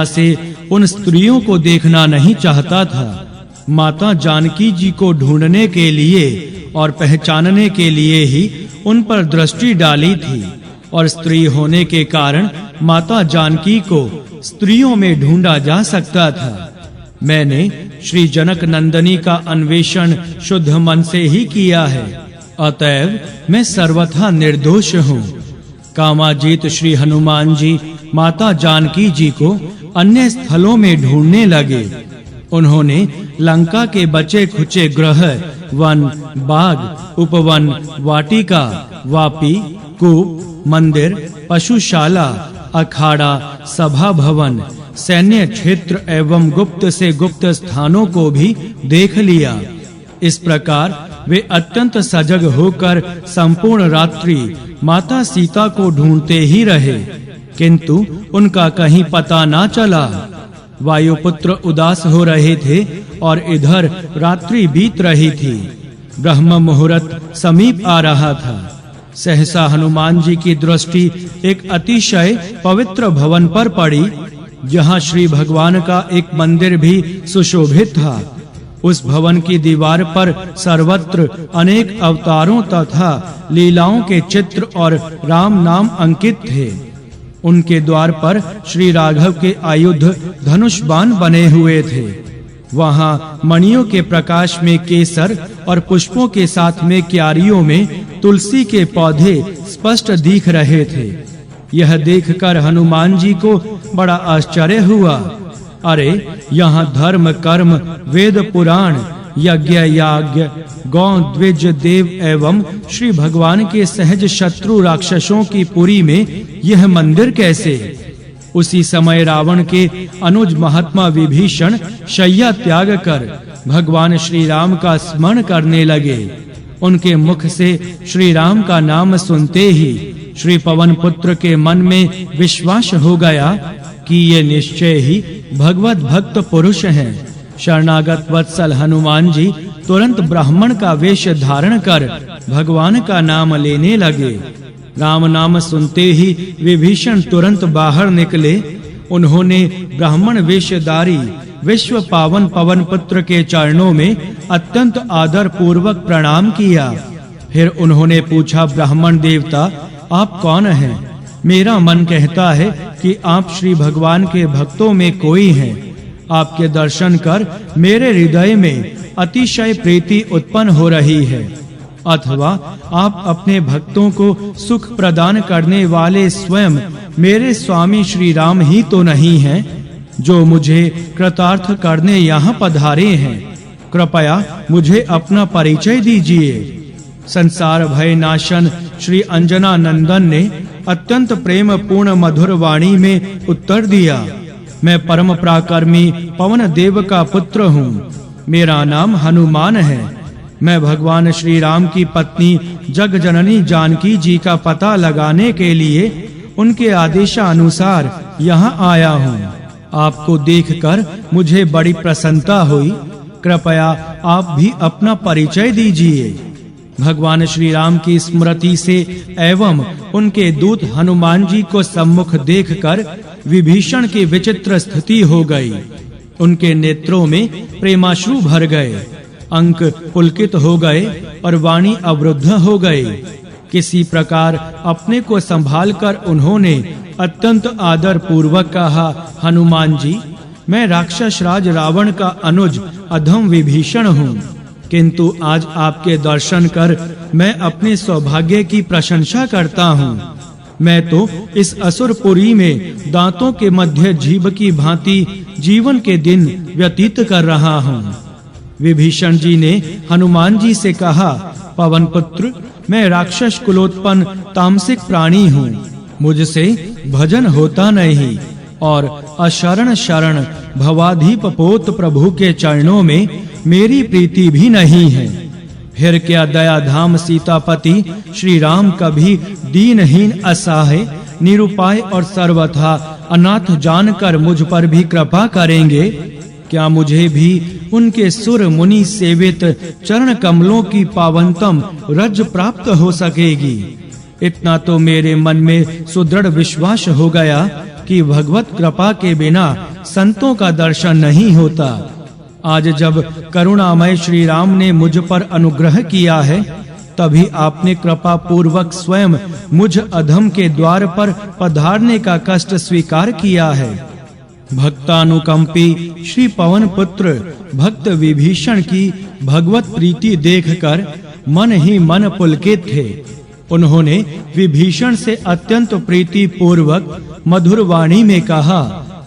से उन स्त्रियों को देखना नहीं चाहता था। माता जानकी जी को ढूंढने के लिए और पहचानने के लिए ही उन पर दृष्टि डाली थी और स्त्री होने के कारण माता जानकी को स्त्रियों में ढूंढा जा सकता था। मैंने श्री जनक नंदनी का अन्वेषण शुद्ध मन से ही किया है, अतएव मैं सर्वथा निर्दोष हूँ। कामाजीत श्री हनुमान जी माता जानकी जी को अन्य स्थलों में ढूंढने लगे। उन्होंने लंका के बचे खुचे ग्रह, वन, बाग, उपवन, वाटिका, वापी, कूप, मंदिर, पशुशाला, अखाड़ा, सभा भवन, सैन्य क्षेत्र एवं गुप्त से गुप्त स्थानों को भी देख लिया। इस प्रकार वे अत्यंत सजग होकर संपूर्ण रात्रि माता सीता को ढूंढते ही रहे, किंतु उनका कहीं पता ना चला। वायुपुत्र उदास हो रहे थे और इधर रात्रि बीत रही थी। ब्रह्म मुहूर्त समीप आ रहा था। सहसा हनुमान जी की दृष्टि एक अतिशय पवित्र भवन पर पड़ी, जहाँ श्री भगवान का एक मंदिर भी सुशोभित था। उस भवन की दीवार पर सर्वत्र अनेक अवतारों तथा लीलाओं के चित्र और राम नाम अंकित थे। उनके द्वार पर श्री राघव के आयुध धनुष बाण बने हुए थे। वहाँ मणियों के प्रकाश में केसर और पुष्पों के साथ में क्यारियों में तुलसी के पौधे स्पष्ट दिख रहे थे। यह देखकर हनुमान जी को बड़ा आश्चर्य हुआ। अरे, यहाँ धर्म, कर्म, वेद, पुराण, यज्ञ, याज्ञ, गौ, द्विज, देव एवं श्री भगवान के सहज शत्रु राक्षसों की पुरी में यह मंदिर कैसे? उसी समय रावण के अनुज महात्मा विभीषण शय्या त्याग कर भगवान श्री राम का स्मरण करने लगे। उनके मुख से श्री राम का नाम सुनते ही श्री पवन पुत्र के मन में विश्वास हो गया कि ये निश्चय ही भगवत भक्त पुरुष हैं। शरणागत वत्सल हनुमान जी तुरंत ब्राह्मण का वेश धारण कर भगवान का नाम लेने लगे। राम नाम सुनते ही विभीषण तुरंत बाहर निकले। उन्होंने ब्राह्मण वेशधारी विश्व पावन पवन पुत्र के चरणों में अत्यंत आदर पूर्वक प्रणाम किया। फिर उन्होंने पूछा, ब्राह्मण देवता, आप कौन हैं? मेरा मन कहता है कि आप श्री भगवान के भक्तों में कोई हैं। आपके दर्शन कर मेरे हृदय में अतिशय प्रीति उत्पन्न हो रही है। अथवा आप अपने भक्तों को सुख प्रदान करने वाले स्वयं मेरे स्वामी श्री राम ही तो नहीं हैं, जो मुझे कृतार्थ करने यहाँ पधारे हैं। कृपया मुझे अपना परिचय दीजिए। संसार भय नाशन श्री अंजना नंदन ने अत्यंत प्रेम पूर्ण मधुर वाणी में उत्तर दिया, मैं परम पराक्रमी पवन देव का पुत्र हूँ। मेरा नाम हनुमान है। मैं भगवान श्री राम की पत्नी जग जननी जानकी जी का पता लगाने के लिए उनके आदेशानुसार यहाँ आया हूँ। आपको देखकर मुझे बड़ी प्रसन्नता हुई। कृपया आप भी अपना परिचय दीजिए। भगवान श्री राम की स्मृति से एवं उनके दूत हनुमान जी को सम्मुख देखकर विभीषण की विचित्र स्थिति हो गई। उनके नेत्रों में प्रेमाश्रु भर गए, अंक पुलकित हो गए और वाणी अवरुद्ध हो गई। किसी प्रकार अपने को संभालकर उन्होंने अत्यंत आदर पूर्वक कहा, हनुमान जी, मैं राक्षस राज रावण का अनुज अधम विभीषण हूँ, किंतु आज आपके दर्शन कर मैं अपने सौभाग्य की प्रशंसा करता हूँ। मैं तो इस असुरपुरी में दांतों के मध्य जीभ की भांति जीवन के दिन व्यतीत कर रहा हूँ। विभीषण जी ने हनुमान जी से कहा, पवन पुत्र, मैं राक्षस कुलोत्पन्न तामसिक प्राणी हूँ। मुझसे भजन होता नहीं और अशरण शरण भवाधीप पोत प्रभु के चरणों में मेरी प्रीति भी नहीं है। फिर क्या दया धाम सीतापति श्री राम कभी दीनहीन असहाय निरुपाय और सर्वथा अनाथ जानकर मुझ पर भी कृपा करेंगे? क्या मुझे भी उनके सुर मुनि सेवित चरण कमलों की पावनतम रज प्राप्त हो सकेगी? इतना तो मेरे मन में सुदृढ़ विश्वास हो गया कि भगवत कृपा के बिना संतों का दर्शन नहीं होता। आज जब करुणामय श्री राम ने मुझ पर अनुग्रह किया है, तभी आपने कृपा पूर्वक स्वयं मुझ अधम के द्वार पर पधारने का कष्ट स्वीकार किया है। भक्तानुकंपी श्री पवन पुत्र भक्त विभीषण की भगवत प्रीति देखकर मन ही मन पुलकित थे। उन्होंने विभीषण से अत्यंत प्रीति पूर्वक मधुर वाणी में कहा,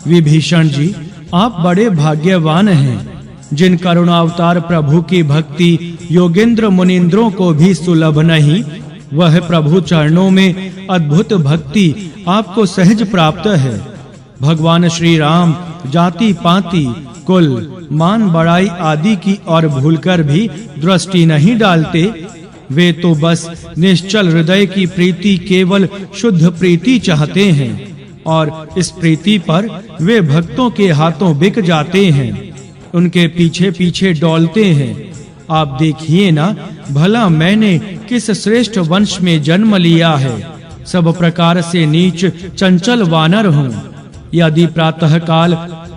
विभीषण जी, आप बड़े भाग्यवान हैं। जिन करुणावतार प्रभु की भक्ति योगेंद्र मुनींद्रों को भी सुलभ नहीं, वह प्रभु चरणों में अद्भुत भक्ति आपको सहज प्राप्त है। भगवान श्री राम जाति पाति कुल मान बड़ाई आदि की और भूलकर भी दृष्टि नहीं डालते। वे तो बस निश्चल हृदय की प्रीति, केवल शुद्ध प्रीति चाहते हैं और इस प्रीति पर वे भक्तों के हाथों बिक जाते हैं, उनके पीछे पीछे डोलते हैं। आप देखिए ना, भला मैंने किस श्रेष्ठ वंश में जन्म लिया है। सब प्रकार से नीच चंचल वानर हूँ। यदि प्रातः काल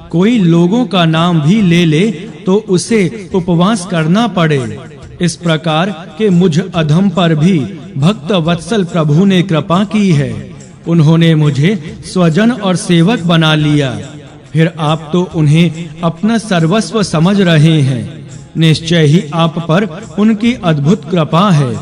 कोई लोगों का नाम भी ले ले तो उसे उपवास करना पड़े। इस प्रकार के मुझ अधम पर भी भक्त वत्सल प्रभु ने कृपा की है। उन्होंने मुझे स्वजन और सेवक बना लिया। फिर आप तो उन्हें अपना सर्वस्व समझ रहे हैं। निश्चय ही आप पर उनकी अद्भुत कृपा है।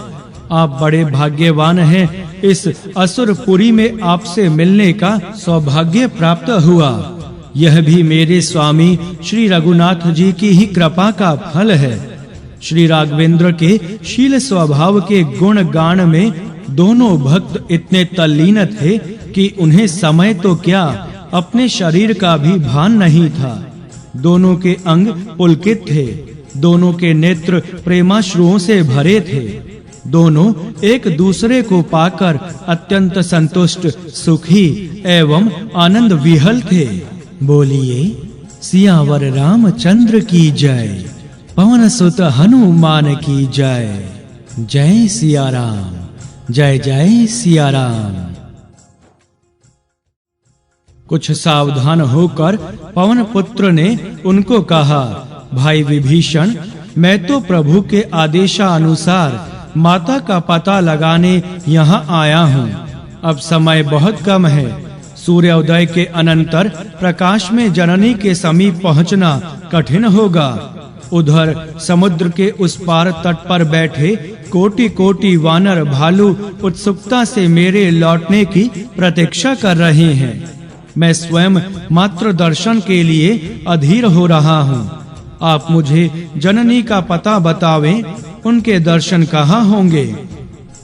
आप बड़े भाग्यवान हैं। इस असुरपुरी में आपसे मिलने का सौभाग्य प्राप्त हुआ। यह भी मेरे स्वामी श्री रघुनाथ जी की ही कृपा का फल है। श्री राघवेंद्र के शील स्वभाव के गुण गान में दोनों भक्त इतने तल्लीन थे कि उन्हें समय तो क्या, अपने शरीर का भी भान नहीं था। दोनों के अंग पुलकित थे। दोनों के नेत्र प्रेमाश्रुओं से भरे थे। दोनों एक दूसरे को पाकर अत्यंत संतुष्ट, सुखी एवं आनंद विहल थे। बोलिए सियावर रामचंद्र की जय, पवन सुत हनुमान की जय। जय सिया राम, जय जय सिया राम। कुछ सावधान होकर पवन पुत्र ने उनको कहा, भाई विभीषण, मैं तो प्रभु के आदेशानुसार माता का पता लगाने यहाँ आया हूँ। अब समय बहुत कम है। सूर्योदय के अनंतर प्रकाश में जननी के समीप पहुँचना कठिन होगा। उधर समुद्र के उस पार तट पर बैठे कोटि-कोटि वानर भालू उत्सुकता से मेरे लौटने की प्रतीक्षा कर रहे हैं। मैं स्वयं मात्र दर्शन के लिए अधीर हो रहा हूँ। आप मुझे जननी का पता बतावें, उनके दर्शन कहाँ होंगे?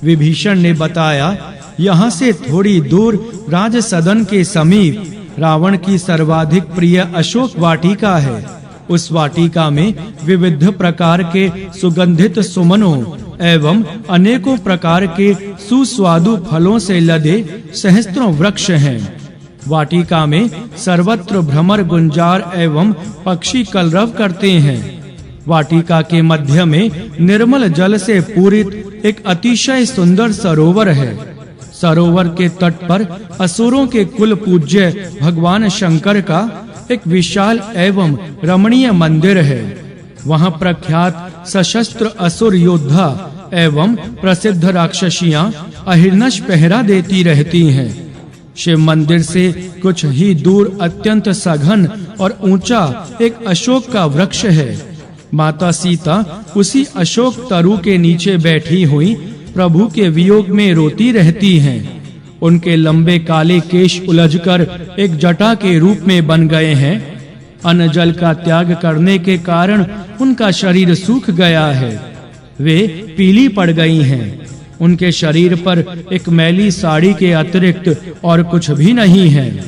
विभीषण ने बताया, यहाँ से थोड़ी दूर राज सदन के समीप रावण की सर्वाधिक प्रिय अशोक वाटिका है। उस वाटिका में विविध प्रकार के सुगंधित सुमनों एवं अनेकों प्रकार के सुस्वादु फलों से लदे सहस्त्रों वृक्ष हैं। वाटिका में सर्वत्र भ्रमर गुंजार एवं पक्षी कलरव करते हैं। वाटिका के मध्य में निर्मल जल से पूरित एक अतिशय सुंदर सरोवर है। सरोवर के तट पर असुरों के कुल पूज्य भगवान शंकर का एक विशाल एवं रमणीय मंदिर है। वहां प्रख्यात सशस्त्र असुर योद्धा एवं प्रसिद्ध राक्षसियां अहिर्निश पहरा देती रहती हैं। शिव मंदिर से कुछ ही दूर अत्यंत सघन और ऊंचा एक अशोक का वृक्ष है। माता सीता उसी अशोक तरु के नीचे बैठी हुई प्रभु के वियोग में रोती रहती हैं। उनके लंबे काले केश उलझकर एक जटा के रूप में बन गए हैं। अन्न जल का त्याग करने के कारण उनका शरीर सूख गया है। वे पीली पड़ गई हैं। उनके शरीर पर एक मैली साड़ी के अतिरिक्त और कुछ भी नहीं है।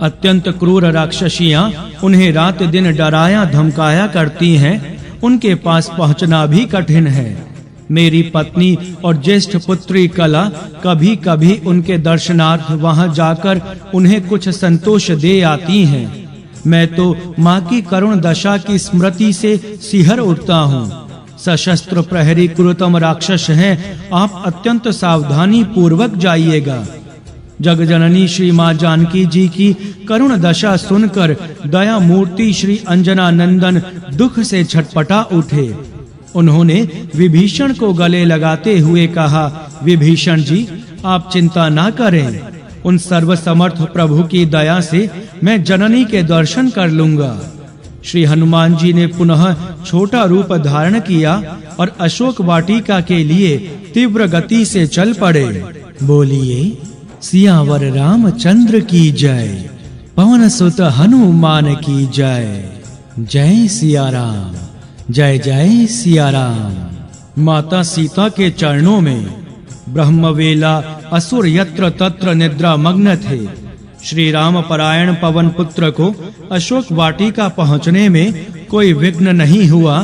अत्यंत क्रूर राक्षसियां उन्हें रात दिन डराया धमकाया करती हैं। उनके पास पहुंचना भी कठिन है। मेरी पत्नी और ज्येष्ठ पुत्री कला कभी-कभी उनके दर्शनार्थ वहां जाकर उन्हें कुछ संतोष दे आती हैं। मैं तो माँ की करुण दशा की स्मृति से सिहर उठता हूँ। सशस्त्र प्रहरी क्रूरतम राक्षस हैं। आप अत्यंत सावधानी पूर्वक जाइएगा। जगजननी श्री मां जानकी जी की करुण दशा सुनकर दया मूर्ति श्री अंजना नंदन दुख से छटपटा उठे। उन्होंने विभीषण को गले लगाते हुए कहा, विभीषण जी, आप चिंता ना करें। उन सर्वसमर्थ प्रभु की दया से मैं जननी के दर्शन कर लूंगा। श्री हनुमान जी ने पुनः छोटा रूप धारण किया और अशोक वाटिका के लिए तीव्र गति से चल पड़े। बोलिए सियावर रामचंद्र की जय, पवन सुत हनुमान की जय। जय सिया राम, जय जय सिया राम। माता सीता के चरणों में ब्रह्मवेला असुर यत्र तत्र निद्रा मग्न थे। श्री राम परायण पवन पुत्र को अशोक वाटिका पहुंचने में कोई विघ्न नहीं हुआ।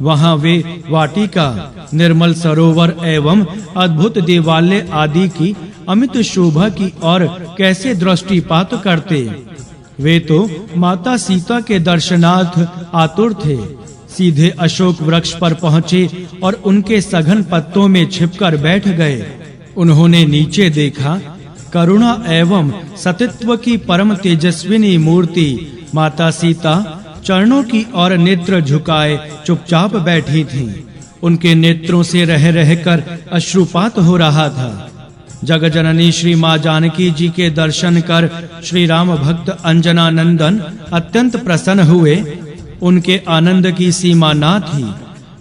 वहां वे वाटिका निर्मल सरोवर एवं अद्भुत देवालय आदि की अमित शोभा की ओर कैसे दृष्टिपात करते। वे तो माता सीता के दर्शनार्थ आतुर थे। सीधे अशोक वृक्ष पर पहुंचे और उनके सघन पत्तों में छिपकर बैठ गए। उन्होंने नीचे देखा, करुणा एवं सतित्व की परम तेजस्विनी मूर्ति माता सीता चरणों की ओर नेत्र झुकाए चुपचाप बैठी थीं। उनके नेत्रों से रह रहकर अश्रुपात हो रहा था। जगजननी श्री मां जानकी जी के दर्शन कर श्री राम भक्त अंजना नंदन अत्यंत प्रसन्न हुए। उनके आनंद की सीमा ना थी।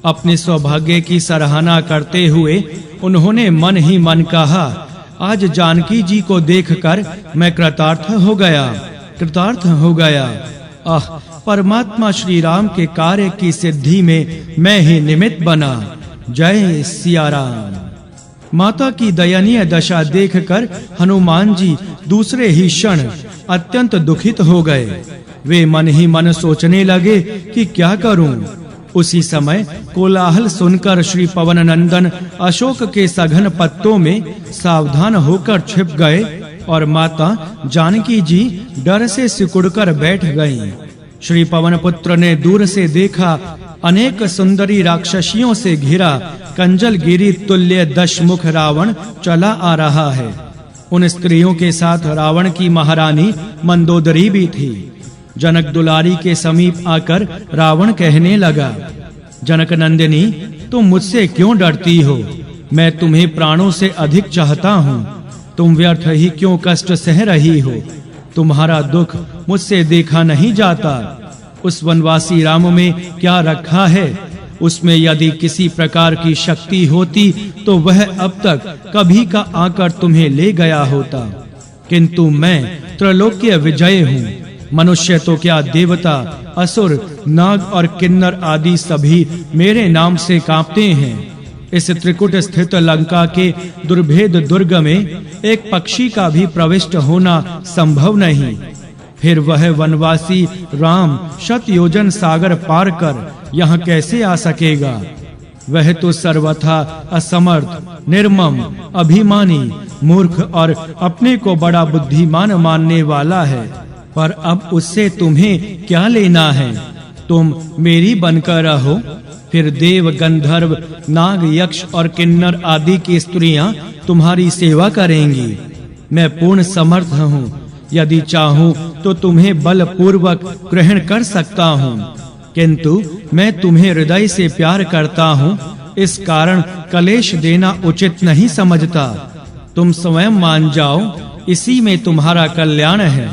अपने सौभाग्य की सराहना करते हुए उन्होंने मन ही मन कहा, आज जानकी जी को देखकर मैं कृतार्थ हो गया। आह, परमात्मा श्री राम के कार्य की सिद्धि में मैं ही निमित्त बना। जय सिया राम। माता की दयनीय दशा देखकर हनुमान जी दूसरे ही क्षण अत्यंत दुखित हो गए। वे मन ही मन सोचने लगे कि क्या करूं। उसी समय कोलाहल सुनकर श्री पवन नंदन अशोक के सघन पत्तों में सावधान होकर छिप गए और माता जानकी जी डर से सिकुड़कर बैठ गईं। श्री पवन पुत्र ने दूर से देखा, अनेक सुंदरी राक्षसियों से घिरा कंजल गिरी तुल्य दशमुख रावण चला आ रहा है। उन स्त्रियों के साथ रावण की महारानी मंदोदरी भी थी। जनक दुलारी के समीप आकर रावण कहने लगा, जनक नंदिनी, तुम मुझसे क्यों डरती हो? मैं तुम्हें प्राणों से अधिक चाहता हूँ। तुम व्यर्थ ही क्यों कष्ट सह रही हो? तुम्हारा दुख मुझसे देखा नहीं जाता। उस वनवासी राम में क्या रखा है? उसमें यदि किसी प्रकार की शक्ति होती तो वह अब तक कभी का आकर तुम्हें ले गया होता। किंतु मैं त्रैलोक्य विजय हूँ। मनुष्य तो क्या, देवता, असुर, नाग और किन्नर आदि सभी मेरे नाम से कांपते हैं। इस त्रिकुट स्थित लंका के दुर्भेद दुर्ग में एक पक्षी का भी प्रविष्ट होना संभव नहीं। फिर वह वनवासी राम शत योजन सागर पार कर यहाँ कैसे आ सकेगा? वह तो सर्वथा असमर्थ, निर्मम, अभिमानी, मूर्ख और अपने को बड़ा बुद्धिमान मानने वाला है। पर अब उससे तुम्हें क्या लेना है? तुम मेरी बनकर रहो। फिर देव, गंधर्व, नाग, यक्ष और किन्नर आदि की स्त्रियां तुम्हारी सेवा करेंगी। मैं पूर्ण समर्थ हूँ। यदि चाहूँ तो तुम्हें बलपूर्वक ग्रहण कर सकता हूँ, किंतु मैं तुम्हें हृदय से प्यार करता हूँ। इस कारण कलेश देना उचित नहीं समझता। तुम स्वयं मान जाओ, इसी में तुम्हारा कल्याण है।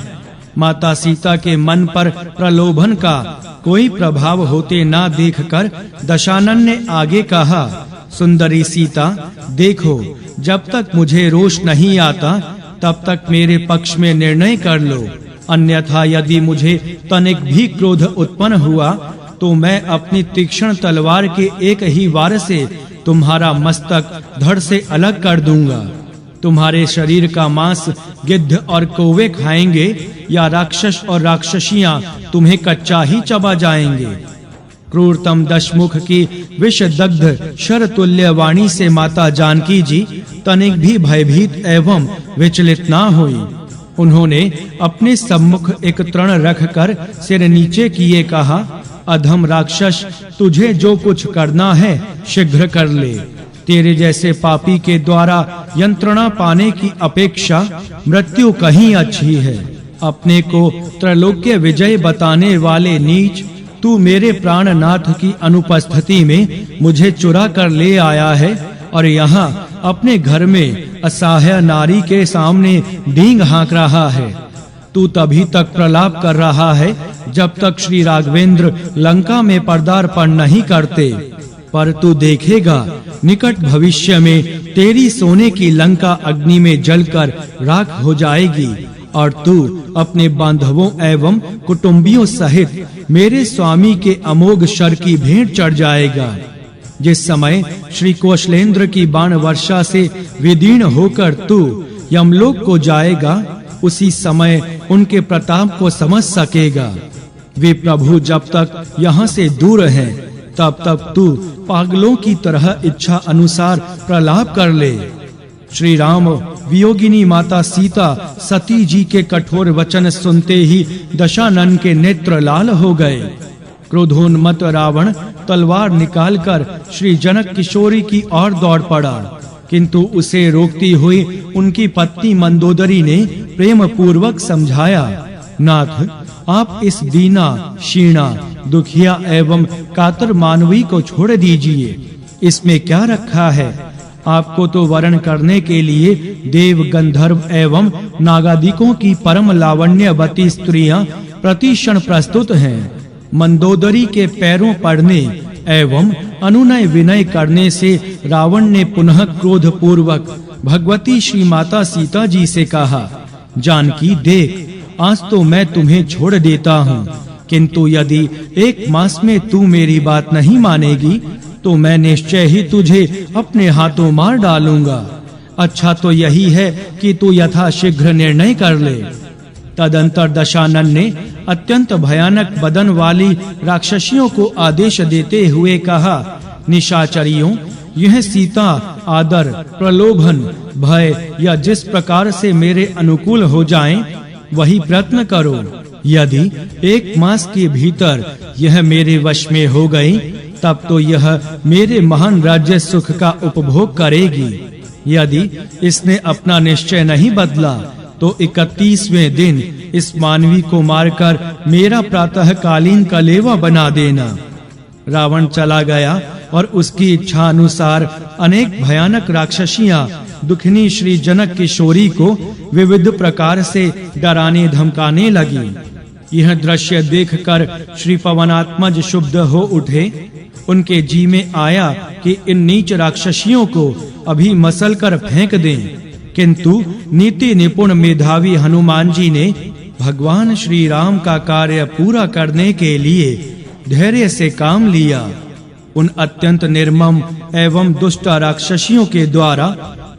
माता सीता के मन पर प्रलोभन का कोई प्रभाव होते ना देखकर दशानन ने आगे कहा, सुंदरी सीता, देखो, जब तक मुझे रोष नहीं आता तब तक मेरे पक्ष में निर्णय कर लो। अन्यथा यदि मुझे तनिक भी क्रोध उत्पन्न हुआ तो मैं अपनी तीक्ष्ण तलवार के एक ही वार से तुम्हारा मस्तक धड़ से अलग कर दूंगा। तुम्हारे शरीर का मांस गिद्ध और कौवे खाएंगे या राक्षस और राक्षसियां तुम्हें कच्चा ही चबा जाएंगे। क्रूरतम दशमुख की विष दग्ध शरतुल्य वाणी से माता जानकी जी तनिक भी भयभीत एवं विचलित ना हुई। उन्होंने अपने सम्मुख एक तृण रखकर सिर नीचे किए कहा, अधम राक्षस, तुझे जो कुछ करना है शीघ्र कर ले। तेरे जैसे पापी के द्वारा यंत्रणा पाने की अपेक्षा मृत्यु कहीं अच्छी है। अपने को त्रैलोक्य विजय बताने वाले नीच, तू मेरे प्राणनाथ की अनुपस्थिति में मुझे चुरा कर ले आया है और यहाँ अपने घर में असहाय नारी के सामने डींग हाँक रहा है। तू तभी तक प्रलाप कर रहा है जब तक श्री राघवेंद्र लंका में पदार्पण नहीं करते, पर तू देखेगा निकट भविष्य में तेरी सोने की लंका अग्नि में जलकर राख हो जाएगी और तू अपने बांधवों एवं कुटुंबियों सहित मेरे स्वामी के अमोघ शर की भेंट चढ़ जाएगा। जिस समय श्री कौशलेंद्र की बाण वर्षा से विदीर्ण होकर तू यमलोक को जाएगा, उसी समय उनके प्रताप को समझ सकेगा। वे प्रभु जब तक यहाँ से दूर हैं, तब तक तू पागलों की तरह इच्छा अनुसार प्रलाप कर ले। श्री राम वियोगिनी माता सीता सती जी के कठोर वचन सुनते ही दशानन के नेत्र लाल हो गए। क्रोधोन्मत्त रावण तलवार निकालकर श्री जनक किशोरी की ओर दौड़ पड़ा, किंतु उसे रोकती हुई उनकी पत्नी मंदोदरी ने प्रेम पूर्वक समझाया, नाथ, आप इस दीना, शीणा, दुखिया एवं कातर मानवी को छोड़ दीजिए। इसमें क्या रखा है? आपको तो वरण करने के लिए देव, गंधर्व एवं नागादिकों की परम लावण्यवती स्त्रियां प्रतिक्षण प्रस्तुत हैं। मंदोदरी के पैरों पड़ने एवं अनुनय विनय करने से रावण ने पुनः क्रोध पूर्वक भगवती श्री माता सीता जी से कहा, जानकी देख, आज तो मैं तुम्हें छोड़ देता हूँ, किंतु यदि 1 मास में तू मेरी बात नहीं मानेगी तो मैं निश्चय ही तुझे अपने हाथों मार डालूंगा। अच्छा तो यही है कि तू यथाशीघ्र निर्णय कर ले। तदंतर दशानन ने अत्यंत भयानक बदन वाली राक्षसियों को आदेश देते हुए कहा, निशाचरियों, यह सीता आदर, प्रलोभन, भय या जिस प्रकार से मेरे अनुकूल हो जाएं, वही प्रयत्न करो। यदि 1 मास के भीतर यह मेरे वश में हो गई, तब तो यह मेरे महान राज्य सुख का उपभोग करेगी। यदि इसने अपना निश्चय नहीं बदला तो 31वें दिन इस मानवी को मारकर मेरा प्रातःकालीन कलेवा बना देना। रावण चला गया और उसकी इच्छा अनुसार अनेक भयानक राक्षसियां दुखिनी श्री जनक किशोरी को विविध प्रकार से डराने धमकाने लगी। यह दृश्य देखकर श्री पवनात्मज शुद्ध हो उठे। उनके जी में आया कि इन नीच राक्षसियों को अभी मसल कर फेंक दें, किंतु नीति निपुण मेधावी हनुमान जी ने भगवान श्री राम का कार्य पूरा करने के लिए धैर्य से काम लिया। उन अत्यंत निर्मम एवं दुष्ट राक्षसियों के द्वारा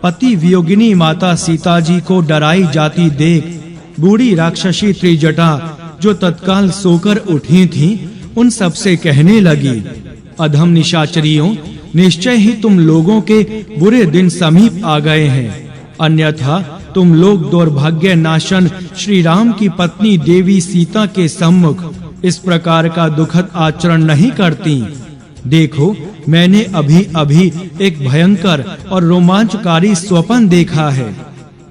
पति वियोगिनी माता सीता जी को डराई जाती देख बूढ़ी राक्षसी त्रिजटा, जो तत्काल सोकर उठी थीं, उन सब से कहने लगी, अधम निशाचरियों, निश्चय ही तुम लोगों के बुरे दिन समीप आ गए हैं, अन्यथा तुम लोग दुर्भाग्य नाशन श्री राम की पत्नी देवी सीता के सम्मुख इस प्रकार का दुखद आचरण नहीं करती। देखो, मैंने अभी एक भयंकर और रोमांचकारी स्वप्न देखा है,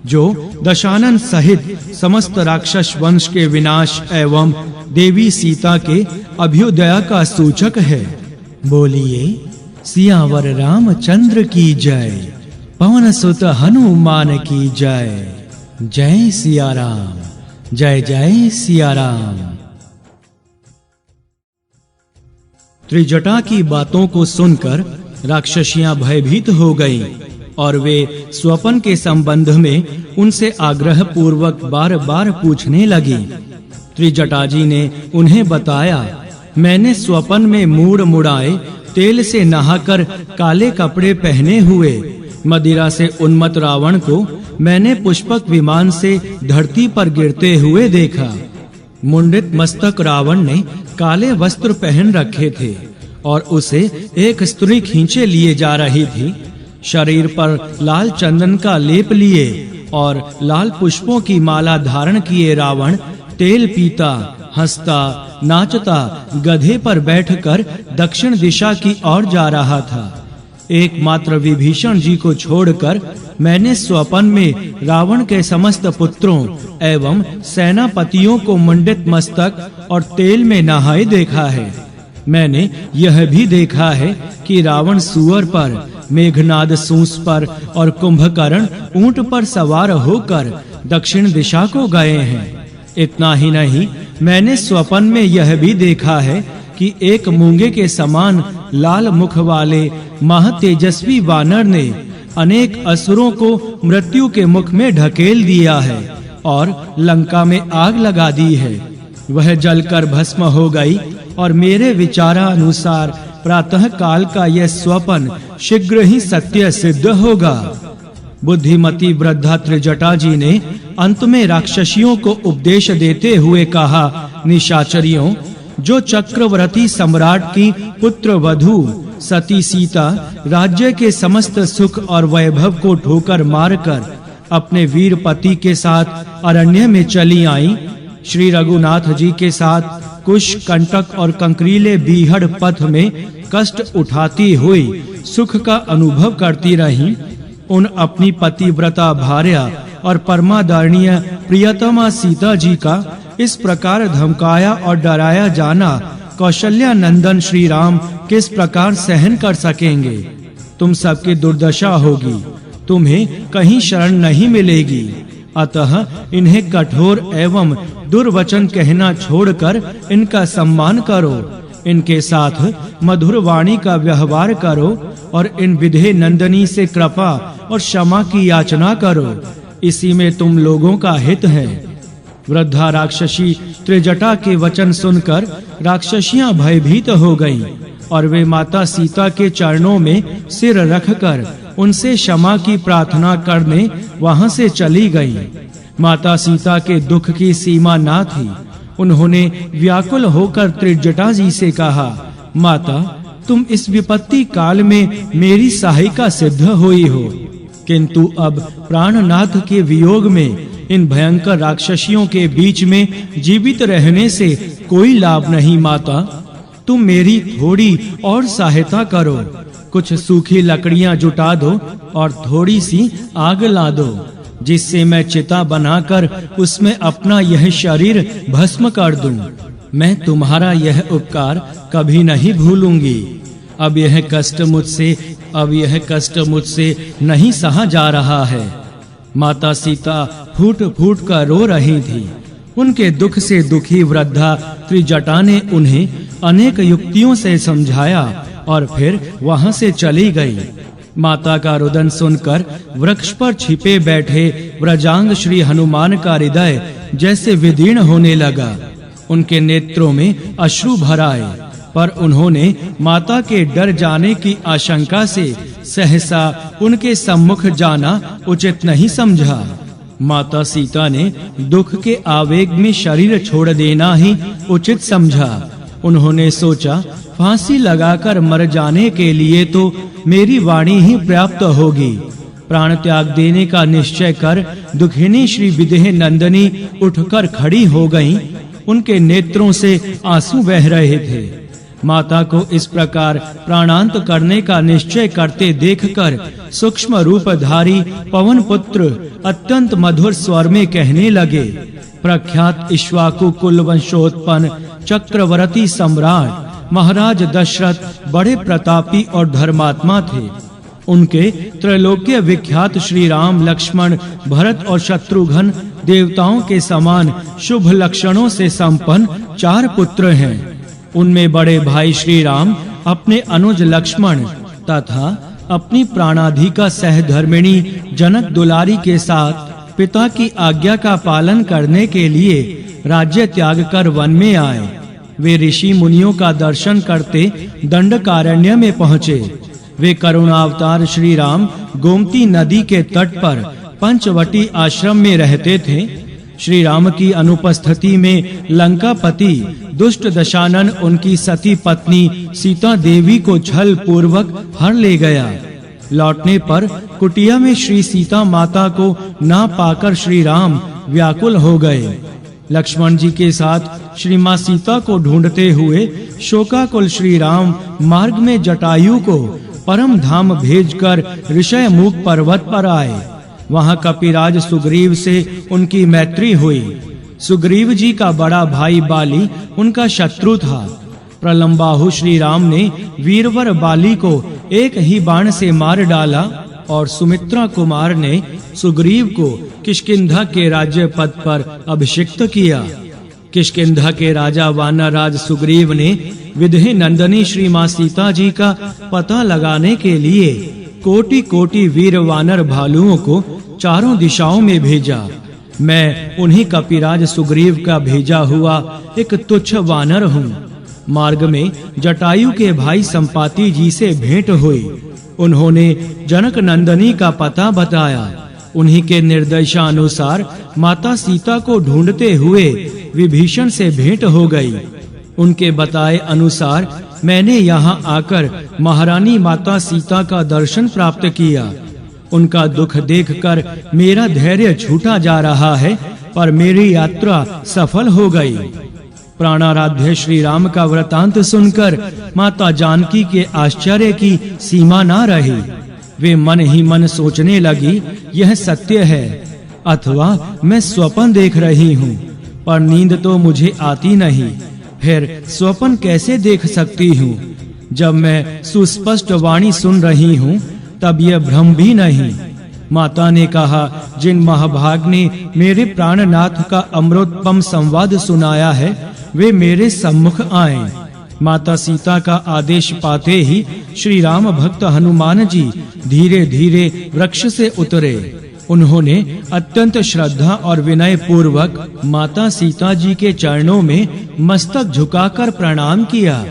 जो दशानन सहित समस्त राक्षस वंश के विनाश एवं देवी सीता के अभ्युदय का सूचक है। बोलिए, सियावर रामचंद्र की जय, पवन सुत हनुमान की जय। जय सिया राम, जय जय सिया राम। त्रिजटा की बातों को सुनकर राक्षसियां भयभीत हो गईं और वे स्वप्न के संबंध में उनसे आग्रह पूर्वक बार-बार पूछने लगी। त्रिजटा जी ने उन्हें बताया, मैंने स्वप्न में मूड़ मुड़ाए तेल से नहाकर काले कपड़े पहने हुए मदिरा से उन्मत्त रावण को मैंने पुष्पक विमान से धरती पर गिरते हुए देखा। मुंडित मस्तक रावण ने काले वस्त्र पहन रखे थे और उसे एक स्त्री खींचे लिए जा रही थी। शरीर पर लाल चंदन का लेप लिए और लाल पुष्पों की माला धारण किए रावण तेल पीता, हंसता, नाचता गधे पर बैठकर दक्षिण दिशा की ओर जा रहा था। एकमात्र विभीषण जी को छोड़कर मैंने स्वप्न में रावण के समस्त पुत्रों एवं सेनापतियों को मुंडित मस्तक और तेल में नहाए देखा है। मैंने यह भी देखा है कि रावण सूअर पर, मेघनाद सूंस पर और कुंभकर्ण ऊंट पर सवार होकर दक्षिण दिशा को गए हैं। इतना ही नहीं, मैंने स्वप्न में यह भी देखा है कि एक मूंगे के समान लाल मुख वाले महातेजस्वी वानर ने अनेक असुरों को मृत्यु के मुख में ढकेल दिया है और लंका में आग लगा दी है। वह जलकर भस्म हो गई और मेरे विचारानुसार प्रातः काल का यह स्वप्न शीघ्र ही सत्य सिद्ध होगा। बुद्धिमती वृद्धा त्रिजटा जी ने अंत में राक्षसियों को उपदेश देते हुए कहा, निशाचरियों, जो चक्रवर्ती सम्राट की पुत्र वधू सती सीता राज्य के समस्त सुख और वैभव को ठोकर मारकर अपने वीर पति के साथ अरण्य में चली आई, श्री रघुनाथ जी के साथ कुश, कंटक और कंकरीले बीहड़ पथ में कष्ट उठाती हुई सुख का अनुभव करती रहीं, उन अपनी पतिव्रता भार्या और परमादरणीय प्रियतमा सीता जी का इस प्रकार धमकाया और डराया जाना कौशल्या नंदन श्री राम किस प्रकार सहन कर सकेंगे? तुम सबकी दुर्दशा होगी, तुम्हें कहीं शरण नहीं मिलेगी। अतः इन्हें कठोर एवं दुर्वचन कहना छोड़कर इनका सम्मान करो, इनके साथ मधुर वाणी का व्यवहार करो और इन विधे नंदनी से कृपा और क्षमा की याचना करो, इसी में तुम लोगों का हित है। वृद्धा राक्षसी त्रिजटा के वचन सुनकर राक्षसियां भयभीत हो गईं और वे माता सीता के चरणों में सिर रखकर उनसे क्षमा की प्रार्थना करने वहां से चली गईं। माता सीता के दुख की सीमा ना थी। उन्होंने व्याकुल होकर त्रिजटा जी से कहा, माता, तुम इस विपत्ति काल में मेरी सहायिका सिद्ध हुई हो, किंतु अब प्राणनाथ के वियोग में इन भयंकर राक्षसियों के बीच में जीवित रहने से कोई लाभ नहीं। माता, तुम मेरी थोड़ी और सहायता करो, कुछ सूखी लकड़ियां जुटा दो और थोड़ी सी आग ला दो, जिससे मैं चिता बनाकर उसमें अपना यह शरीर भस्म कर दूं। मैं तुम्हारा यह उपकार कभी नहीं भूलूंगी। अब यह कष्ट मुझसे नहीं सहा जा रहा है। माता सीता फूट-फूट कर रो रही थी। उनके दुख से दुखी वृद्धा त्रिजटा ने उन्हें अनेक युक्तियों से समझाया और फिर वहां से चली गई। माता का रुदन सुनकर वृक्ष पर छिपे बैठे व्रजांग श्री हनुमान का हृदय जैसे विदीर्ण होने लगा। उनके नेत्रों में अश्रु भर आए, पर उन्होंने माता के डर जाने की आशंका से सहसा उनके सम्मुख जाना उचित नहीं समझा। माता सीता ने दुख के आवेग में शरीर छोड़ देना ही उचित समझा। उन्होंने सोचा, फांसी लगाकर मर जाने के लिए तो मेरी वाणी ही पर्याप्त होगी। प्राण त्याग देने का निश्चय कर दुखिनी श्री विदेह नंदनी उठकर खड़ी हो गईं। उनके नेत्रों से आंसू बह रहे थे। माता को इस प्रकार प्राणांत करने का निश्चय करते देखकर सूक्ष्म रूपधारी पवन पुत्र अत्यंत मधुर स्वर में कहने लगे, प्रख्यात इक्ष्वाकु कुल वंशोत्पन्न चक्रवर्ती सम्राट महाराज दशरथ बड़े प्रतापी और धर्मात्मा थे। उनके त्रैलोक्य विख्यात श्री राम, लक्ष्मण, भरत और शत्रुघ्न देवताओं के समान शुभ लक्षणों से संपन्न 4 पुत्र हैं। उनमें बड़े भाई श्री राम अपने अनुज लक्ष्मण तथा अपनी प्राणाधिका सहधर्मिणी जनक दुलारी के साथ पिता की आज्ञा का पालन करने के लिए राज्य त्याग कर वन में आए। वे ऋषि मुनियों का दर्शन करते दंडकारण्य में पहुँचे। वे करुणावतार श्री राम गोमती नदी के तट पर पंचवटी आश्रम में रहते थे। श्री राम की अनुपस्थिति में लंकापति दुष्ट दशानन उनकी सती पत्नी सीता देवी को छल पूर्वक हर ले गया। लौटने पर कुटिया में श्री सीता माता को ना पाकर श्री राम व्याकुल हो गए। लक्ष्मण जी के साथ श्री मां सीता को ढूंढते हुए शोकाकुल श्री राम मार्ग में जटायु को परम धाम भेजकर ऋषयमुख पर्वत पर आए। वहां कपिराज सुग्रीव से उनकी मैत्री हुई। सुग्रीव जी का बड़ा भाई बाली उनका शत्रु था। प्रलंबाहु श्री राम ने वीरवर बाली को एक ही बाण से मार डाला और सुमित्रा कुमार ने सुग्रीव को किष्किंधा के राज्य पद पर अभिषिक्त किया। किष्किंधा के राजा वानरराज सुग्रीव ने विदेह नंदनी श्री मां सीता जी का पता लगाने के लिए कोटि-कोटि वीर वानर भालुओं को चारों दिशाओं में भेजा। मैं उन्हीं कपिराज सुग्रीव का भेजा हुआ एक तुच्छ वानर हूँ। मार्ग में जटायु के भाई संपाति जी से भेंट हुई। उन्होंने जनक नंदनी का पता बताया। उन्हीं के निर्देशानुसार माता सीता को ढूंढते हुए विभीषण से भेंट हो गई। उनके बताए अनुसार मैंने यहाँ आकर महारानी माता सीता का दर्शन प्राप्त किया। उनका दुख देखकर मेरा धैर्य छूटा जा रहा है, पर मेरी यात्रा सफल हो गई। प्राणाराध्य श्री राम का वृतांत सुनकर माता जानकी के आश्चर्य की सीमा ना रही। वे मन ही मन सोचने लगी, यह सत्य है अथवा मैं स्वप्न देख रही हूँ, पर नींद तो मुझे आती नहीं। फिर स्वप्न कैसे देख सकती हूँ? जब मैं सुस्पष्ट वाणी सुन रही हूँ तब यह भ्रम भी नहीं। माता ने कहा, जिन महाभाग ने मेरे प्राणनाथ का अमृतोपम संवाद सुनाया है वे मेरे सम्मुख आए। माता सीता का आदेश पाते ही श्री राम भक्त हनुमान जी धीरे-धीरे वृक्ष से उतरे। उन्होंने अत्यंत श्रद्धा और विनय पूर्वक माता सीता जी के चरणों में मस्तक झुकाकर प्रणाम किया।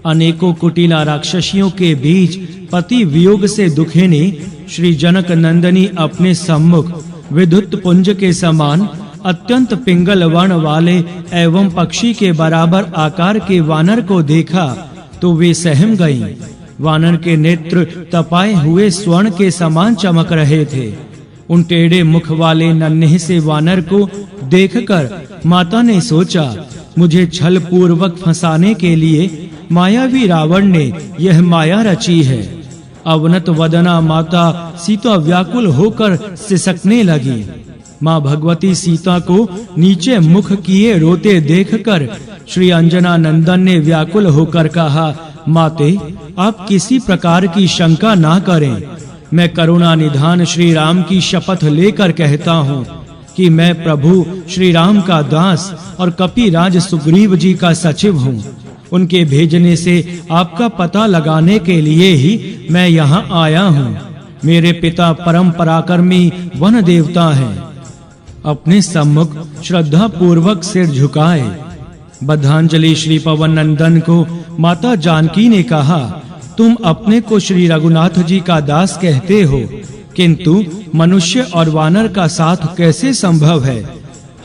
अनेकों कुटिला राक्षसियों के बीच पति वियोग से दुखिनी श्री जनक नंदनी अपने सम्मुख विद्युत पुंज के समान अत्यंत पिंगल वर्ण वाले एवं पक्षी के बराबर आकार के वानर को देखा तो वे सहम गईं। वानर के नेत्र तपाए हुए स्वर्ण के समान चमक रहे थे। उन टेढ़े मुख वाले नन्हे से वानर को देखकर माता ने सोचा, मुझे छल पूर्वक फंसाने के लिए मायावी रावण ने यह माया रची है। अवनत वदना माता सीता व्याकुल होकर सिसकने लगी। माँ भगवती सीता को नीचे मुख किए रोते देखकर श्री अंजना नंदन ने व्याकुल होकर कहा, माते आप किसी प्रकार की शंका ना करें। मैं करुणा निधान श्री राम की शपथ लेकर कहता हूँ कि मैं प्रभु श्री राम का दास और कपिराज सुग्रीव जी का सचिव हूँ। उनके भेजने से आपका पता लगाने के लिए ही मैं यहाँ आया हूँ। मेरे पिता परम पराक्रमी वन देवता हैं। अपने सम्मुख श्रद्धा पूर्वक सिर झुकाए बद्धांजलि श्री पवन नंदन को माता जानकी ने कहा, तुम अपने को श्री रघुनाथ जी का दास कहते हो, किंतु मनुष्य और वानर का साथ कैसे संभव है?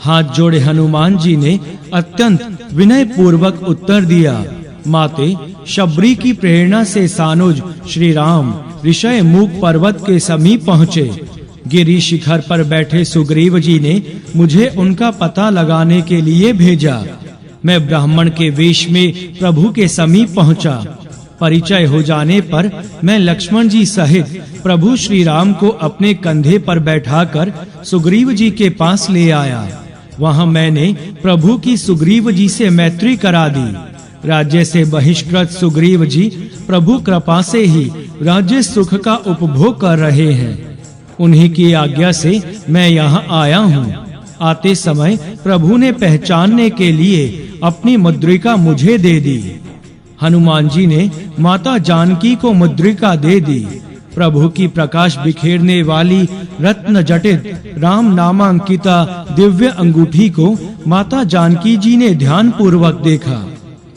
हाथ जोड़े हनुमान जी ने अत्यंत विनय पूर्वक उत्तर दिया, माते शबरी की प्रेरणा से सानुज श्री राम ऋषयमुख पर्वत के समीप पहुँचे। गिरि शिखर पर बैठे सुग्रीव जी ने मुझे उनका पता लगाने के लिए भेजा। मैं ब्राह्मण के वेश में प्रभु के समीप पहुंचा। परिचय हो जाने पर मैं लक्ष्मण जी सहित प्रभु श्री राम को अपने कंधे पर बैठाकर सुग्रीव जी के पास ले आया। वहां मैंने प्रभु की सुग्रीव जी से मैत्री करा दी। राज्य से बहिष्कृत सुग्रीव जी प्रभु कृपा से ही राज्य सुख का उपभोग कर रहे हैं। उन्हीं की आज्ञा से मैं यहाँ आया हूँ। आते समय प्रभु ने पहचानने के लिए अपनी मुद्रिका मुझे दे दी। हनुमान जी ने माता जानकी को मुद्रिका दे दी। प्रभु की प्रकाश बिखेरने वाली रत्न जटित राम नामांकिता दिव्य अंगूठी को माता जानकी जी ने ध्यान पूर्वक देखा।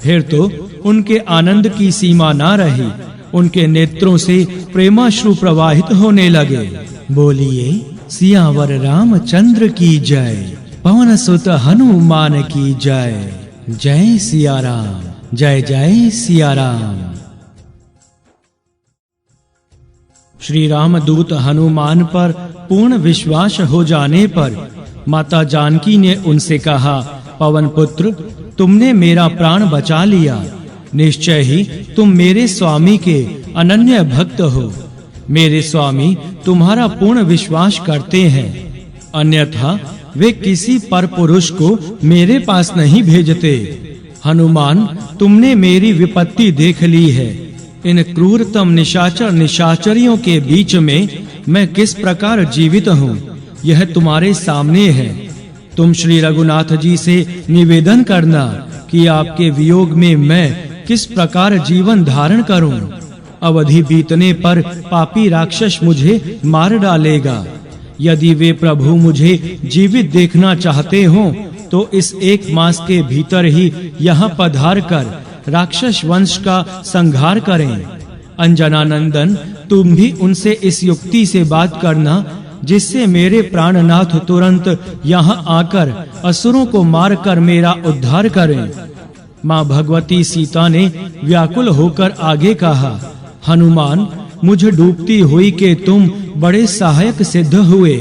फिर तो उनके आनंद की सीमा ना रही। उनके नेत्रों से प्रेमाश्रु प्रवाहित होने लगे। बोलिए सियावर रामचंद्र की जय, पवन सुत हनुमान की जय। जय सिया राम, जय जय सिया राम। श्री रामदूत हनुमान पर पूर्ण विश्वास हो जाने पर माता जानकी ने उनसे कहा, पवन पुत्र, तुमने मेरा प्राण बचा लिया। निश्चय ही तुम मेरे स्वामी के अनन्य भक्त हो। मेरे स्वामी तुम्हारा पूर्ण विश्वास करते हैं, अन्यथा वे किसी पर पुरुष को मेरे पास नहीं भेजते। हनुमान, तुमने मेरी विपत्ति देख ली है। इन क्रूरतम निशाचर निशाचरियों के बीच में मैं किस प्रकार जीवित हूँ, यह तुम्हारे सामने है। तुम श्री रघुनाथ जी से निवेदन करना कि आपके वियोग में मैं किस प्रकार जीवन धारण करूं। अवधि बीतने पर पापी राक्षस मुझे मार डालेगा। यदि वे प्रभु मुझे जीवित देखना चाहते हो तो इस 1 मास के भीतर ही यहाँ पधार कर राक्षस वंश का संहार करें। अंजनानंदन, तुम भी उनसे इस युक्ति से बात करना जिससे मेरे प्राणनाथ तुरंत यहाँ आकर असुरों को मारकर मेरा उद्धार करें। माँ भगवती सीता ने व्याकुल होकर आगे कहा, हनुमान, मुझ डूबती हुई के तुम बड़े सहायक सिद्ध हुए।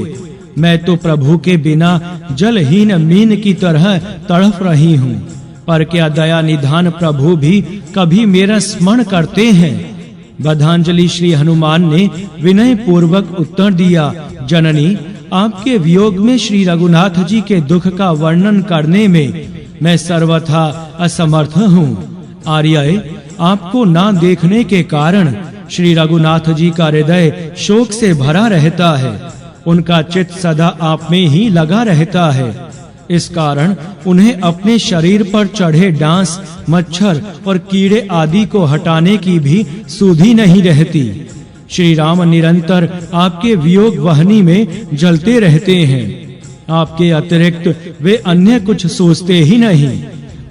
मैं तो प्रभु के बिना जलहीन मीन की तरह तड़फ रही हूँ, पर क्या दया निधान प्रभु भी कभी मेरा स्मरण करते हैं। बद्धांजलि श्री हनुमान ने विनय पूर्वक उत्तर दिया, जननी, आपके वियोग में श्री रघुनाथ जी के दुख का वर्णन करने में मैं सर्वथा असमर्थ हूँ। आर्य, आपको ना देखने के कारण श्री रघुनाथ जी का हृदय शोक से भरा रहता है। उनका चित्त सदा आप में ही लगा रहता है। इस कारण उन्हें अपने शरीर पर चढ़े डांस, मच्छर और कीड़े आदि को हटाने की भी सुधि नहीं रहती। श्री राम निरंतर आपके वियोग वहनी में जलते रहते हैं। आपके अतिरिक्त वे अन्य कुछ सोचते ही नहीं।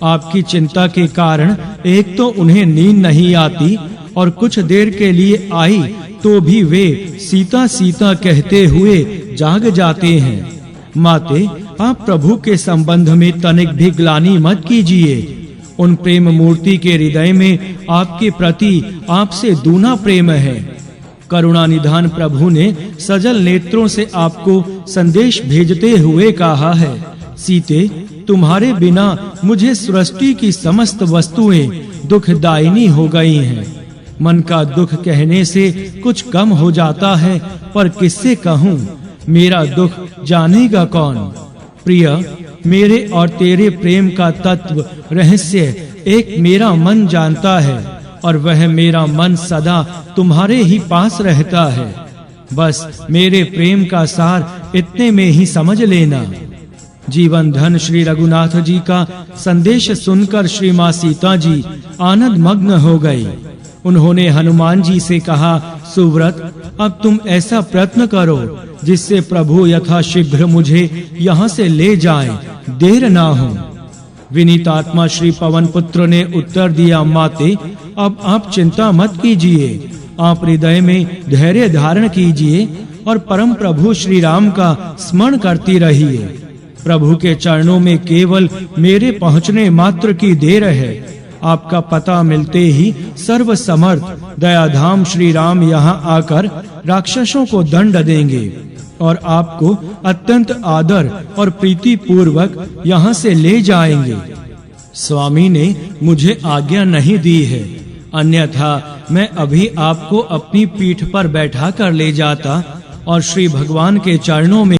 आपकी चिंता के कारण एक तो उन्हें नींद नहीं आती और कुछ देर के लिए आई तो भी वे सीता सीता कहते हुए जाग जाते हैं। माते, आप प्रभु के संबंध में तनिक भी ग्लानि मत कीजिए। उन प्रेम मूर्ति के हृदय में आपके प्रति आपसे दूना प्रेम है। करुणा निधान प्रभु ने सजल नेत्रों से आपको संदेश भेजते हुए कहा है, सीते, तुम्हारे बिना मुझे सृष्टि की समस्त वस्तुएं दुखदायिनी हो गई हैं। मन का दुख कहने से कुछ कम हो जाता है, पर किससे कहूँ, मेरा दुख जानेगा कौन। प्रिय, मेरे और तेरे प्रेम का तत्व रहस्य एक मेरा मन जानता है और वह मेरा मन सदा तुम्हारे ही पास रहता है। बस मेरे प्रेम का सार इतने में ही समझ लेना। जीवन धन श्री रघुनाथ जी का संदेश सुनकर श्री माँ सीता जी आनंद मग्न हो गई। उन्होंने हनुमान जी से कहा, सुव्रत, अब तुम ऐसा प्रयत्न करो जिससे प्रभु यथाशीघ्र मुझे यहाँ से ले जाएं, देर ना हो। विनीत आत्मा श्री पवन पुत्र ने उत्तर दिया, माते, अब आप चिंता मत कीजिए। आप हृदय में धैर्य धारण कीजिए और परम प्रभु श्री राम का स्मरण करती रहिए। प्रभु के चरणों में केवल मेरे पहुँचने मात्र की देर है। आपका पता मिलते ही सर्व समर्थ दयाधाम श्री राम यहाँ आकर राक्षसों को दंड देंगे और आपको अत्यंत आदर और प्रीति पूर्वक यहाँ से ले जाएंगे। स्वामी ने मुझे आज्ञा नहीं दी है, अन्यथा मैं अभी आपको अपनी पीठ पर बैठा कर ले जाता और श्री भगवान के चरणों में